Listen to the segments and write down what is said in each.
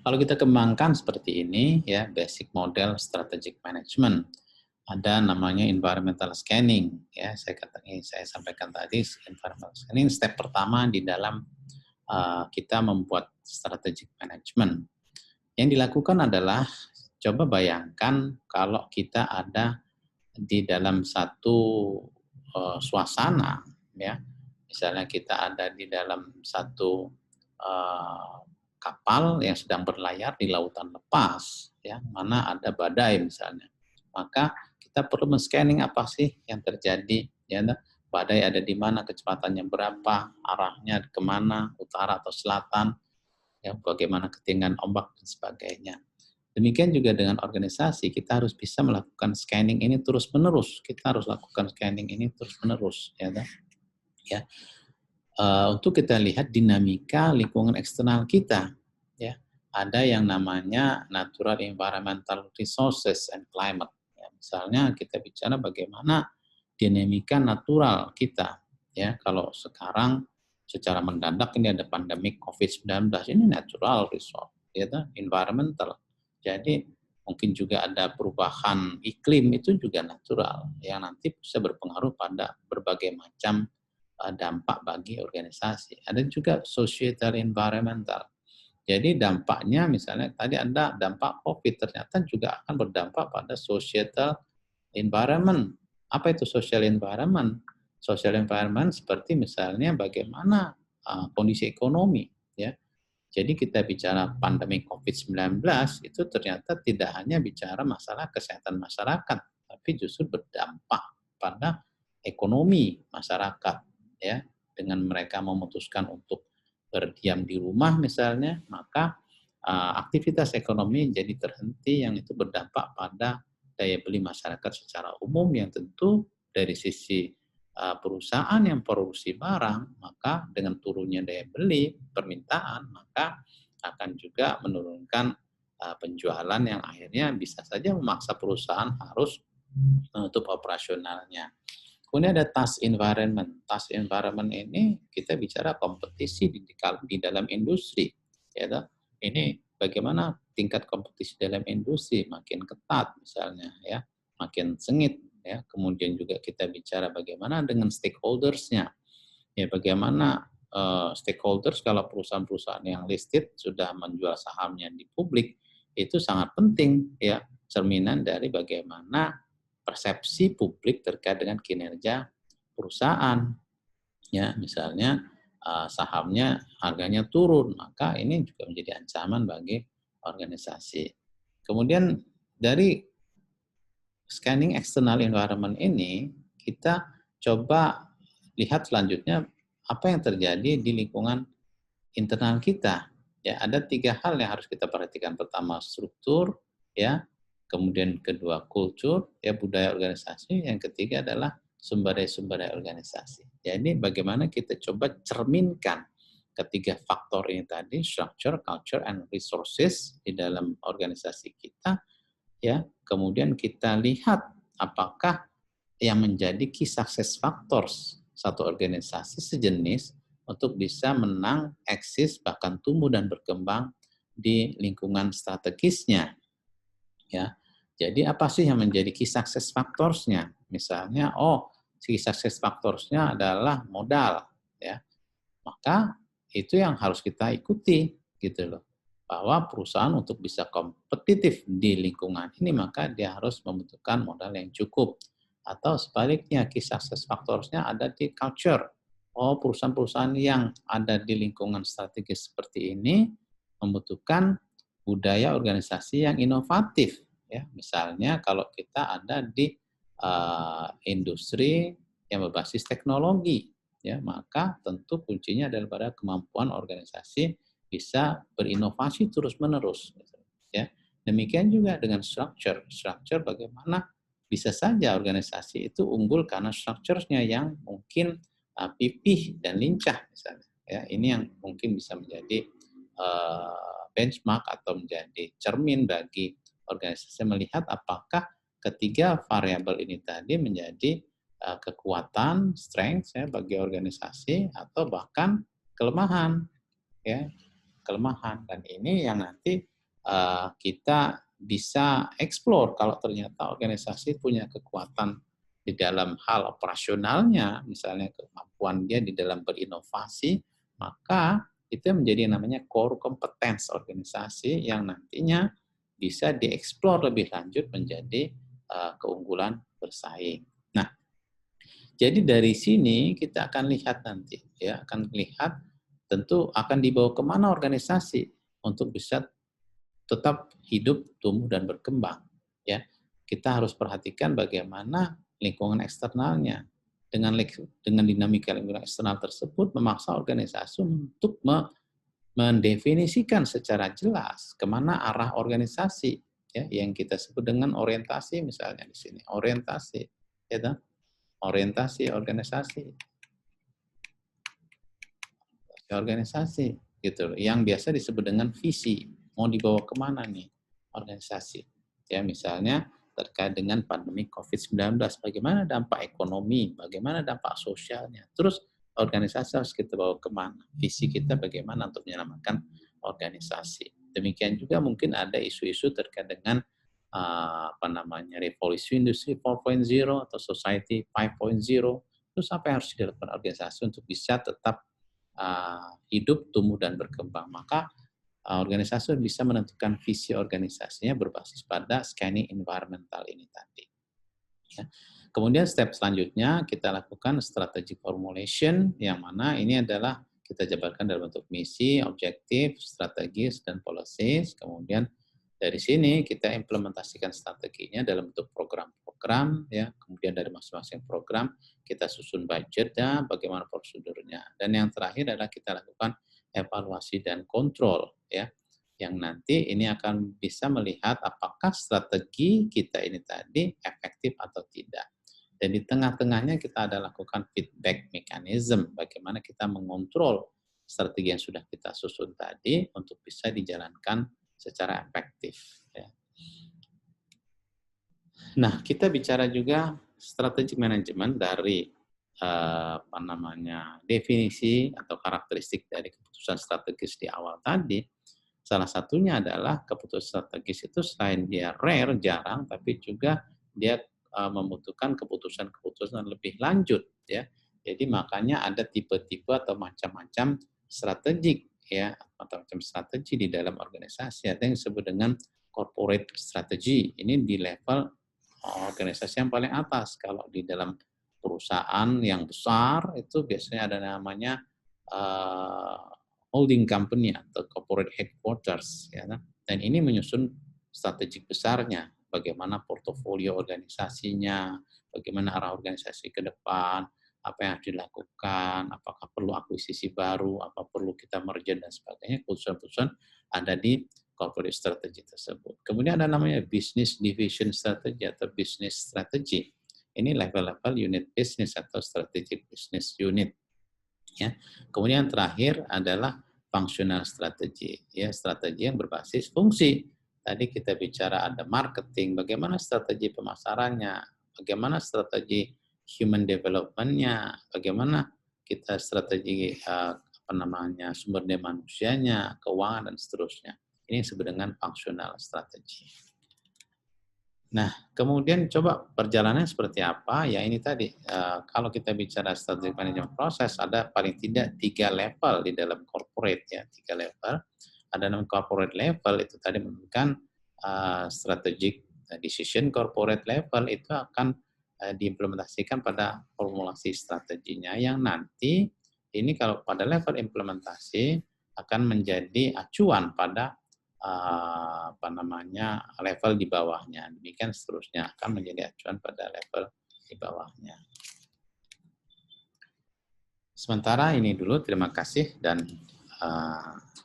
Kalau kita kembangkan seperti ini, ya, basic model strategic management. Ada namanya environmental scanning, ya, saya sampaikan tadi, environmental scanning step pertama di dalam kita membuat strategic management. Yang dilakukan adalah, coba bayangkan kalau kita ada di dalam satu suasana, ya, misalnya kita ada di dalam satu kapal yang sedang berlayar di lautan lepas, ya, mana ada badai misalnya, maka kita perlu men-scanning apa sih yang terjadi, ya, badai ada di mana, kecepatannya berapa, arahnya kemana, utara atau selatan, ya, bagaimana ketinggian ombak dan sebagainya. Demikian juga dengan organisasi, kita harus bisa melakukan scanning ini terus-menerus. Kita harus lakukan scanning ini terus-menerus, ya, ya. Untuk kita lihat dinamika lingkungan eksternal kita, ya. Ada yang namanya natural environmental resources and climate. Ya, misalnya kita bicara bagaimana dinamika natural kita, ya. Kalau sekarang secara mendadak ini ada pandemi COVID-19, ini natural resource, ya, environmental. Jadi mungkin juga ada perubahan iklim, itu juga natural yang nanti bisa berpengaruh pada berbagai macam dampak bagi organisasi. Ada juga societal environmental. Jadi dampaknya misalnya tadi ada dampak COVID, ternyata juga akan berdampak pada societal environment. Apa itu social environment? Social environment seperti misalnya bagaimana kondisi ekonomi, ya. Jadi kita bicara pandemi COVID-19 itu ternyata tidak hanya bicara masalah kesehatan masyarakat, tapi justru berdampak pada ekonomi masyarakat, ya. Dengan mereka memutuskan untuk berdiam di rumah misalnya, maka aktivitas ekonomi jadi terhenti yang itu berdampak pada daya beli masyarakat secara umum yang tentu dari sisi perusahaan yang produksi barang, maka dengan turunnya daya beli, permintaan, maka akan juga menurunkan penjualan yang akhirnya bisa saja memaksa perusahaan harus menutup operasionalnya. Kemudian ada task environment. Task environment ini kita bicara kompetisi di dalam industri. Ya, ini bagaimana tingkat kompetisi dalam industri makin ketat misalnya, ya, makin sengit, ya. Kemudian juga kita bicara bagaimana dengan stakeholders-nya, ya, bagaimana stakeholders kalau perusahaan-perusahaan yang listed sudah menjual sahamnya di publik, itu sangat penting, ya, cerminan dari bagaimana persepsi publik terkait dengan kinerja perusahaan, ya, misalnya sahamnya harganya turun, maka ini juga menjadi ancaman bagi organisasi. Kemudian dari scanning external environment ini, kita coba lihat selanjutnya apa yang terjadi di lingkungan internal kita. Ya, ada 3 hal yang harus kita perhatikan. Pertama, struktur, ya. Kemudian kedua, kultur, ya, budaya organisasi. Yang ketiga adalah sumber daya organisasi. Jadi bagaimana kita coba cerminkan ketiga faktor ini tadi, structure, culture, and resources di dalam organisasi kita, ya. Kemudian kita lihat apakah yang menjadi key success factors satu organisasi sejenis untuk bisa menang, eksis, bahkan tumbuh dan berkembang di lingkungan strategisnya, ya. Jadi apa sih yang menjadi key success factors-nya? Misalnya, key success factors-nya adalah modal, ya. Maka itu yang harus kita ikuti, gitu loh. Bahwa perusahaan untuk bisa kompetitif di lingkungan ini, maka dia harus membutuhkan modal yang cukup. Atau sebaliknya, key success factors-nya ada di culture. Perusahaan-perusahaan yang ada di lingkungan strategis seperti ini membutuhkan budaya organisasi yang inovatif, ya. Misalnya kalau kita ada di industri yang berbasis teknologi, ya, maka tentu kuncinya adalah pada kemampuan organisasi bisa berinovasi terus-menerus, ya. Demikian juga dengan structure. Structure bagaimana bisa saja organisasi itu unggul karena strukturnya yang mungkin pipih dan lincah misalnya, ya. Ini yang mungkin bisa menjadi benchmark atau menjadi cermin bagi organisasi melihat apakah ketiga variabel ini tadi menjadi kekuatan, strength, ya, bagi organisasi atau bahkan kelemahan, ya, kelemahan. Dan ini yang nanti kita bisa explore kalau ternyata organisasi punya kekuatan di dalam hal operasionalnya, misalnya kemampuan dia di dalam berinovasi, maka itu menjadi namanya core competence organisasi yang nantinya bisa dieksplor lebih lanjut menjadi keunggulan bersaing. Nah, jadi dari sini kita akan lihat nanti, ya, akan lihat tentu akan dibawa kemana organisasi untuk bisa tetap hidup, tumbuh, dan berkembang. Ya, kita harus perhatikan bagaimana lingkungan eksternalnya. Dengan dinamika lingkungan eksternal tersebut memaksa organisasi untuk mendefinisikan secara jelas kemana arah organisasi, ya, yang kita sebut dengan orientasi misalnya di sini, orientasi, ya, orientasi organisasi gitu, yang biasa disebut dengan visi, mau dibawa kemana nih organisasi, ya, misalnya terkait dengan pandemi COVID-19, bagaimana dampak ekonomi, bagaimana dampak sosialnya, terus organisasi harus kita bawa kemana, visi kita bagaimana untuk menyelamatkan organisasi. Demikian juga mungkin ada isu-isu terkait dengan revolusi industri 4.0 atau society 5.0, terus apa yang harus dilakukan organisasi untuk bisa tetap hidup, tumbuh, dan berkembang. Maka organisasi bisa menentukan visi organisasinya berbasis pada scanning environmental ini tadi. Ya. Kemudian step selanjutnya kita lakukan strategic formulation, yang mana ini adalah kita jabarkan dalam bentuk misi, objektif, strategis, dan policies. Kemudian dari sini kita implementasikan strateginya dalam bentuk program-program, ya. Kemudian dari masing-masing program kita susun budgetnya, bagaimana prosedurnya. Dan yang terakhir adalah kita lakukan evaluasi dan kontrol, ya, yang nanti ini akan bisa melihat apakah strategi kita ini tadi efektif atau tidak. Dan di tengah-tengahnya kita ada lakukan feedback mechanism, bagaimana kita mengontrol strategi yang sudah kita susun tadi untuk bisa dijalankan secara efektif. Ya. Nah, kita bicara juga strategic management dari definisi atau karakteristik dari keputusan strategis di awal tadi. Salah satunya adalah keputusan strategis itu selain dia rare, jarang, tapi juga dia membutuhkan keputusan-keputusan lebih lanjut, ya. Jadi makanya ada tipe-tipe atau macam-macam strategik, ya, macam-macam strategi di dalam organisasi. Ada yang disebut dengan corporate strategy. Ini di level organisasi yang paling atas. Kalau di dalam perusahaan yang besar itu biasanya ada namanya holding company atau corporate headquarters, ya. Dan ini menyusun strategik besarnya, bagaimana portofolio organisasinya, bagaimana arah organisasi ke depan, apa yang harus dilakukan, apakah perlu akuisisi baru, apa perlu kita merger dan sebagainya. Keputusan-keputusan ada di corporate strategy tersebut. Kemudian ada namanya business division strategy atau business strategy. Ini level-level unit business atau strategic business unit. Ya. Kemudian terakhir adalah functional strategy, ya, strategi yang berbasis fungsi. Tadi kita bicara ada marketing, bagaimana strategi pemasarannya, bagaimana strategi human development-nya, bagaimana kita strategi sumber daya manusianya, keuangan dan seterusnya. Ini disebut dengan functional strategy. Nah, kemudian coba perjalanannya seperti apa? Ya ini tadi, kalau kita bicara strategic management process, ada paling tidak 3 level di dalam corporate, ya, 3 level. Ada namanya corporate level, itu tadi menentukan strategic decision. Corporate level itu akan diimplementasikan pada formulasi strateginya, yang nanti ini kalau pada level implementasi akan menjadi acuan pada level di bawahnya. Demikian seterusnya akan menjadi acuan pada level di bawahnya. Sementara ini dulu, terima kasih, dan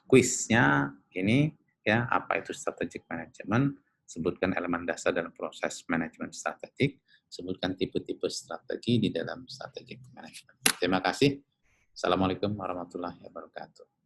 kuisnya ini, ya, apa itu strategic management, sebutkan elemen dasar dalam proses manajemen strategik, sebutkan tipe-tipe strategi di dalam strategic management. Terima kasih. Assalamualaikum warahmatullahi wabarakatuh.